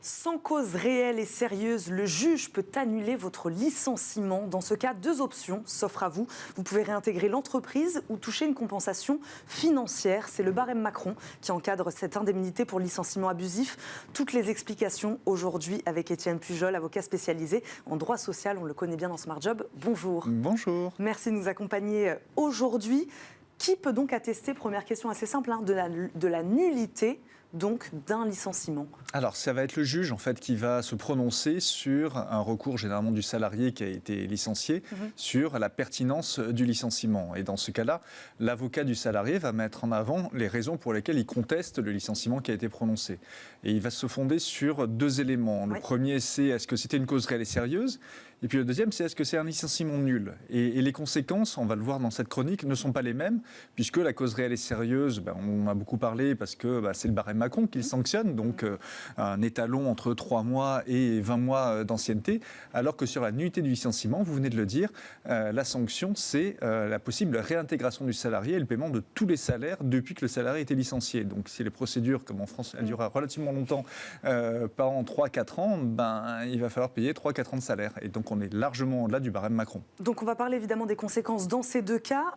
Sans cause réelle et sérieuse, le juge peut annuler votre licenciement. Dans ce cas, deux options s'offrent à vous. Vous pouvez réintégrer l'entreprise ou toucher une compensation financière. C'est le barème Macron qui encadre cette indemnité pour licenciement abusif. Toutes les explications aujourd'hui avec Étienne Pujol, avocat spécialisé en droit social. On le connaît bien dans Smart Job. Bonjour. Bonjour. Merci de nous accompagner aujourd'hui. Qui peut donc attester, première question assez simple, de la nullité donc d'un licenciement? Alors, ça va être le juge en fait qui va se prononcer sur un recours généralement du salarié qui a été licencié sur la pertinence du licenciement. Et dans ce cas-là, l'avocat du salarié va mettre en avant les raisons pour lesquelles il conteste le licenciement qui a été prononcé. Et il va se fonder sur deux éléments. Le premier, c'est est-ce que c'était une cause réelle et sérieuse ? Et puis le deuxième, c'est est-ce que c'est un licenciement nul ? Et les conséquences, on va le voir dans cette chronique, ne sont pas les mêmes, puisque la cause réelle et sérieuse, on en a beaucoup parlé parce que c'est le barème Macron qui le sanctionne, donc un étalon entre 3 mois et 20 mois d'ancienneté, alors que sur la nullité du licenciement, vous venez de le dire, la sanction, c'est la possible réintégration du salarié et le paiement de tous les salaires depuis que le salarié a été licencié. Donc si les procédures, comme en France, elles durent relativement longtemps, pas en 3-4 ans, il va falloir payer 3-4 ans de salaire. Et donc on est largement au-delà du barème Macron. Donc on va parler évidemment des conséquences dans ces deux cas.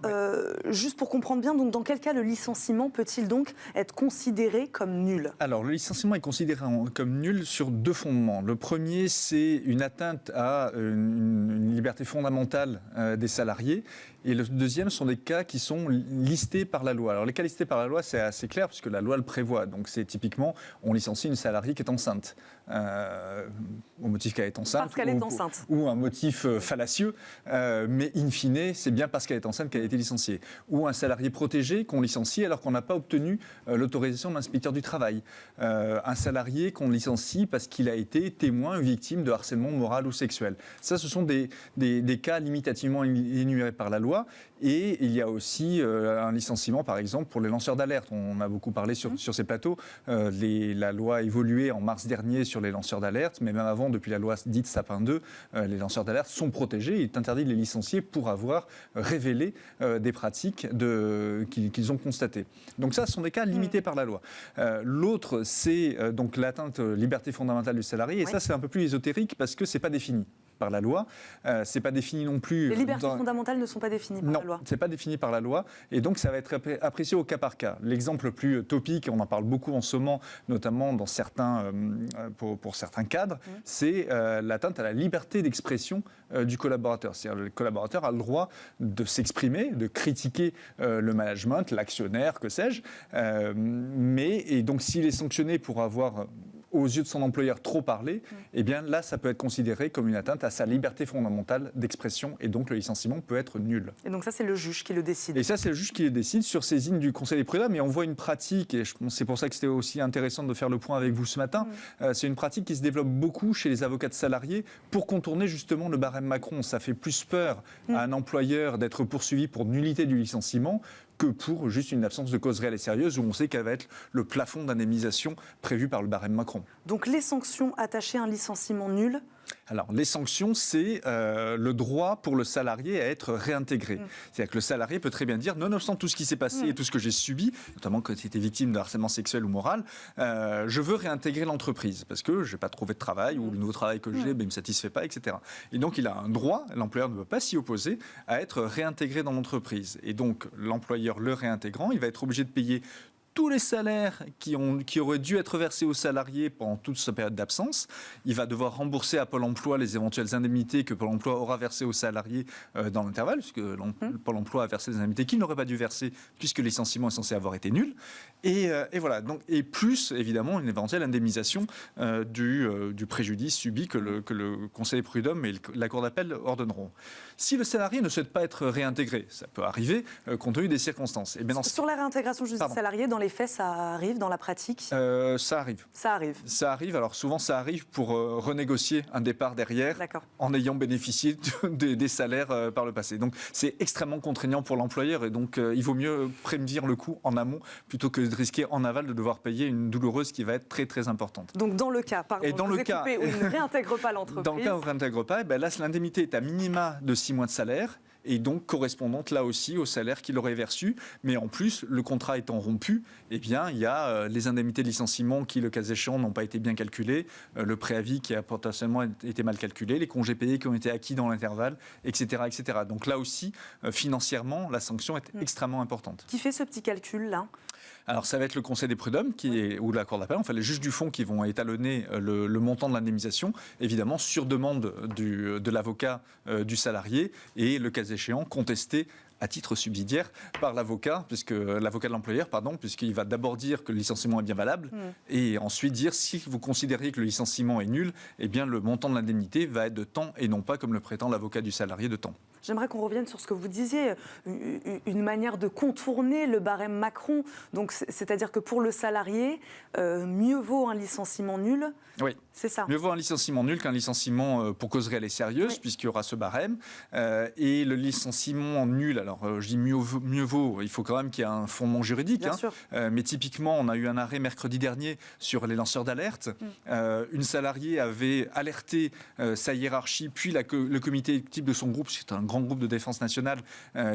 Juste pour comprendre bien, donc dans quel cas le licenciement peut-il donc être considéré comme nul ? Alors le licenciement est considéré comme nul sur deux fondements. Le premier, c'est une atteinte à une liberté fondamentale des salariés. Et le deuxième sont des cas qui sont listés par la loi. Alors les cas listés par la loi, c'est assez clair puisque la loi le prévoit. Donc c'est typiquement, on licencie une salariée qui est enceinte. Au motif qu'elle est enceinte. Parce qu'elle est enceinte. Ou un motif fallacieux, mais in fine, c'est bien parce qu'elle est enceinte qu'elle a été licenciée. Ou un salarié protégé qu'on licencie alors qu'on n'a pas obtenu l'autorisation de l'inspecteur du travail. Un salarié qu'on licencie parce qu'il a été témoin ou victime de harcèlement moral ou sexuel. Ça, ce sont des cas limitativement énumérés par la loi. Et il y a aussi un licenciement, par exemple, pour les lanceurs d'alerte. On a beaucoup parlé sur ces plateaux. La loi a évolué en mars dernier sur les lanceurs d'alerte, mais même avant, depuis la loi dite Sapin 2, les lanceurs d'alerte sont protégés. Il est interdit de les licencier pour avoir révélé des pratiques qu'ils ont constatées. Donc ça, ce sont des cas limités par la loi. L'autre, c'est donc l'atteinte liberté fondamentale du salarié. Et ça, c'est un peu plus ésotérique parce que ce n'est pas défini par la loi. C'est pas défini non plus. Les libertés fondamentales ne sont pas définies par la loi. Non, c'est pas défini par la loi. Et donc, ça va être apprécié au cas par cas. L'exemple le plus topique, on en parle beaucoup en ce moment, notamment dans pour certains cadres, c'est l'atteinte à la liberté d'expression du collaborateur. C'est-à-dire le collaborateur a le droit de s'exprimer, de critiquer le management, l'actionnaire, que sais-je. Et donc, s'il est sanctionné pour avoir aux yeux de son employeur trop parlé, eh bien là, ça peut être considéré comme une atteinte à sa liberté fondamentale d'expression et donc le licenciement peut être nul. Et donc ça, c'est le juge qui le décide. Et ça, c'est le juge qui le décide sur saisine du Conseil des prud'hommes. Et on voit une pratique, et c'est pour ça que c'était aussi intéressant de faire le point avec vous ce matin, c'est une pratique qui se développe beaucoup chez les avocats de salariés pour contourner justement le barème Macron. Ça fait plus peur à un employeur d'être poursuivi pour nullité du licenciement que pour juste une absence de cause réelle et sérieuse où on sait qu'elle va être le plafond d'indemnisation prévu par le barème Macron. Donc les sanctions attachées à un licenciement nul ? Alors, les sanctions, c'est le droit pour le salarié à être réintégré. C'est-à-dire que le salarié peut très bien dire, nonobstant tout ce qui s'est passé et tout ce que j'ai subi, notamment quand j'étais victime de harcèlement sexuel ou moral, je veux réintégrer l'entreprise parce que je n'ai pas trouvé de travail ou le nouveau travail que j'ai ne me satisfait pas, etc. Et donc, il a un droit, l'employeur ne peut pas s'y opposer, à être réintégré dans l'entreprise. Et donc, l'employeur le réintégrant, il va être obligé de payer tous les salaires qui auraient dû être versés aux salariés pendant toute sa période d'absence. Il va devoir rembourser à Pôle emploi les éventuelles indemnités que Pôle emploi aura versées aux salariés dans l'intervalle, puisque Pôle emploi a versé des indemnités qu'il n'aurait pas dû verser, puisque le licenciement est censé avoir été nul. Et voilà. Donc, et plus, évidemment, une éventuelle indemnisation du préjudice subi que le Conseil des prud'hommes et la Cour d'appel ordonneront. Si le salarié ne souhaite pas être réintégré, ça peut arriver compte tenu des circonstances. Et bien sur la réintégration juste des salariés, dans les faits, ça arrive dans la pratique ? Ça arrive. Ça arrive. Ça arrive. Alors souvent, ça arrive pour renégocier un départ derrière en ayant bénéficié des salaires par le passé. Donc c'est extrêmement contraignant pour l'employeur et donc il vaut mieux prévenir le coût en amont plutôt que de risquer en aval de devoir payer une douloureuse qui va être très très importante. Donc dans le cas, où il ne réintègre pas l'entreprise. Dans le cas où il ne réintègre pas, là l'indemnité est à minima de 6 mois de salaire. et donc correspondante là aussi au salaire qu'il aurait perçu. Mais en plus, le contrat étant rompu, eh bien, il y a les indemnités de licenciement qui, le cas échéant, n'ont pas été bien calculées, le préavis qui a potentiellement été mal calculé, les congés payés qui ont été acquis dans l'intervalle, etc., etc. Donc là aussi, financièrement, la sanction est extrêmement importante. Qui fait ce petit calcul-là ? Alors, ça va être le Conseil des prud'hommes ou la Cour d'appel, enfin les juges du fond qui vont étalonner le montant de l'indemnisation, évidemment sur demande de l'avocat du salarié et, le cas échéant, contesté à titre subsidiaire par l'avocat de l'employeur, puisqu'il va d'abord dire que le licenciement est bien valable et ensuite dire si vous considérez que le licenciement est nul, eh bien le montant de l'indemnité va être de temps et non pas, comme le prétend l'avocat du salarié, de temps. J'aimerais qu'on revienne sur ce que vous disiez, une manière de contourner le barème Macron. Donc, c'est-à-dire que pour le salarié, mieux vaut un licenciement nul. Oui, c'est ça. Mieux vaut un licenciement nul qu'un licenciement pour cause réelle et sérieuse, puisqu'il y aura ce barème. Et le licenciement nul, alors je dis mieux vaut, il faut quand même qu'il y ait un fondement juridique. Bien sûr. Mais typiquement, on a eu un arrêt mercredi dernier sur les lanceurs d'alerte. Une salariée avait alerté sa hiérarchie, puis le comité type de son groupe, c'est un grand groupe de défense nationale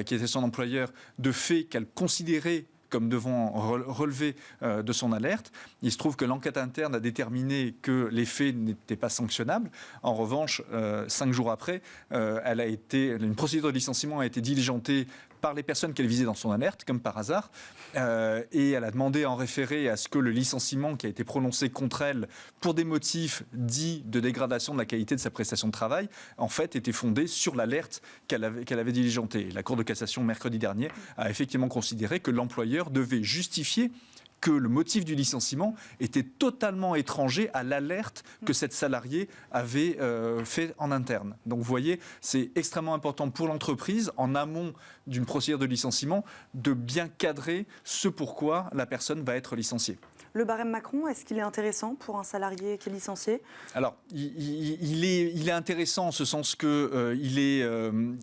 qui était son employeur, de faits qu'elle considérait comme devant relever de son alerte. Il se trouve que l'enquête interne a déterminé que les faits n'étaient pas sanctionnables. En revanche, 5 jours après, une procédure de licenciement a été diligentée par les personnes qu'elle visait dans son alerte, comme par hasard, et elle a demandé en référé à ce que le licenciement qui a été prononcé contre elle pour des motifs dits de dégradation de la qualité de sa prestation de travail, en fait, était fondé sur l'alerte qu'elle avait diligentée. Et la Cour de cassation, mercredi dernier, a effectivement considéré que l'employeur devait justifier que le motif du licenciement était totalement étranger à l'alerte que cette salariée avait fait en interne. Donc vous voyez, c'est extrêmement important pour l'entreprise, en amont d'une procédure de licenciement, de bien cadrer ce pourquoi la personne va être licenciée. Le barème Macron, est-ce qu'il est intéressant pour un salarié qui est licencié ? Alors, il est intéressant en ce sens qu'il est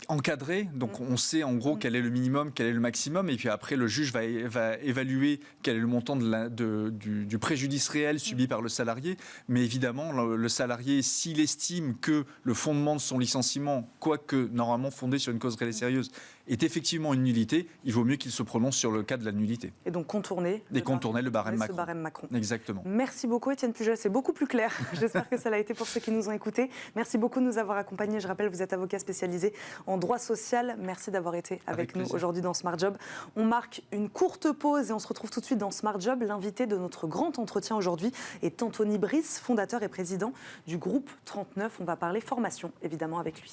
encadré. Donc, on sait en gros quel est le minimum, quel est le maximum. Et puis après, le juge va évaluer quel est le montant du préjudice réel subi par le salarié. Mais évidemment, le salarié, s'il estime que le fondement de son licenciement, quoique normalement fondé sur une cause réelle et sérieuse, est effectivement une nullité, il vaut mieux qu'il se prononce sur le cas de la nullité. Et donc contourner le barème Macron. Exactement. Merci beaucoup Étienne Pujol, c'est beaucoup plus clair. J'espère que ça l'a été pour ceux qui nous ont écoutés. Merci beaucoup de nous avoir accompagnés. Je rappelle, vous êtes avocat spécialisé en droit social. Merci d'avoir été avec nous aujourd'hui dans Smart Job. On marque une courte pause et on se retrouve tout de suite dans Smart Job. L'invité de notre grand entretien aujourd'hui est Anthony Brice, fondateur et président du groupe 39. On va parler formation, évidemment, avec lui.